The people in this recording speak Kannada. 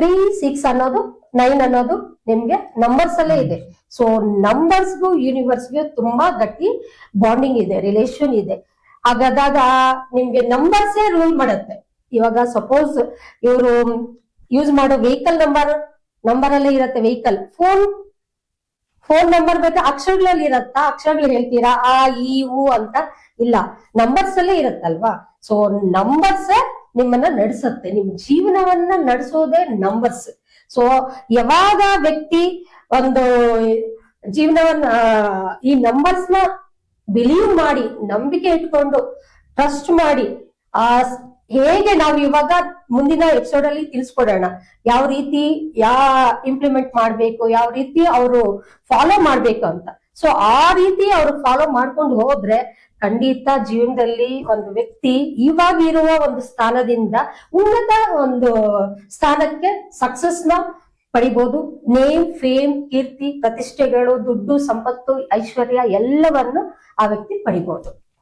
3 6 ಅನ್ನೋದು 9 ಅನ್ನೋದು ನಿಮ್ಗೆ ನಂಬರ್ಸ್ ಅಲ್ಲೇ ಇದೆ. ಸೊ ನಂಬರ್ಸ್ಗೂ ಯೂನಿವರ್ಸ್ಗೆ ತುಂಬಾ ಗಟ್ಟಿ ಬಾಂಡಿಂಗ್ ಇದೆ, ರಿಲೇಶನ್ ಇದೆ. ಹಾಗಾದಾಗ ನಿಮ್ಗೆ ನಂಬರ್ಸೇ ರೂಲ್ ಮಾಡುತ್ತೆ. ಇವಾಗ ಸಪೋಸ್ ಇವರು ಯೂಸ್ ಮಾಡೋ ವೆಹಿಕಲ್ ನಂಬರ್ ಅಲ್ಲೇ ಇರತ್ತೆ. ವೆಹಿಕಲ್ ಫೋನ್ ನಂಬರ್ ಬೇಕಾ ಅಕ್ಷರಗಳಲ್ಲಿ ಇರತ್ತಾ? ಅಕ್ಷರಗಳು ಹೇಳ್ತೀರಾ ಆ ಈ ಊ ಅಂತ? ಇಲ್ಲ, ನಂಬರ್ಸ್ ಅಲ್ಲೇ ಇರತ್ತಲ್ವಾ. ಸೊ ನಂಬರ್ಸ್ ನಿಮ್ಮನ್ನ ನಡೆಸುತ್ತೆ, ನಿಮ್ ಜೀವನವನ್ನ ನಡೆಸೋದೇ ನಂಬರ್ಸ್. ಸೊ ಯಾವಾಗ ವ್ಯಕ್ತಿ ಒಂದು ಜೀವನವನ್ನ ಈ ನಂಬರ್ಸ್ ನ ಬಿಲೀವ್ ಮಾಡಿ, ನಂಬಿಕೆ ಇಟ್ಕೊಂಡು, ಟ್ರಸ್ಟ್ ಮಾಡಿ, ಹೇಗೆ ನಾವು ಇವಾಗ ಮುಂದಿನ ಎಪಿಸೋಡ್ ಅಲ್ಲಿ ತಿಳಿಸ್ಕೊಡೋಣ ಯಾವ ರೀತಿ ಇಂಪ್ಲಿಮೆಂಟ್ ಮಾಡ್ಬೇಕು, ಯಾವ ರೀತಿ ಅವರು ಫಾಲೋ ಮಾಡ್ಬೇಕು ಅಂತ. ಸೊ ಆ ರೀತಿ ಅವ್ರು ಫಾಲೋ ಮಾಡ್ಕೊಂಡು ಹೋದ್ರೆ ಖಂಡಿತ ಜೀವನದಲ್ಲಿ ಒಂದು ವ್ಯಕ್ತಿ ಇವಾಗಿರುವ ಒಂದು ಸ್ಥಾನದಿಂದ ಉನ್ನತ ಒಂದು ಸ್ಥಾನಕ್ಕೆ ಸಕ್ಸಸ್ ನ ಪಡಿಬಹುದು. ನೇಮ್, ಫೇಮ್, ಕೀರ್ತಿ, ಪ್ರತಿಷ್ಠೆಗಳು, ದುಡ್ಡು, ಸಂಪತ್ತು, ಐಶ್ವರ್ಯ ಎಲ್ಲವನ್ನು ಆ ವ್ಯಕ್ತಿ ಪಡಿಬಹುದು.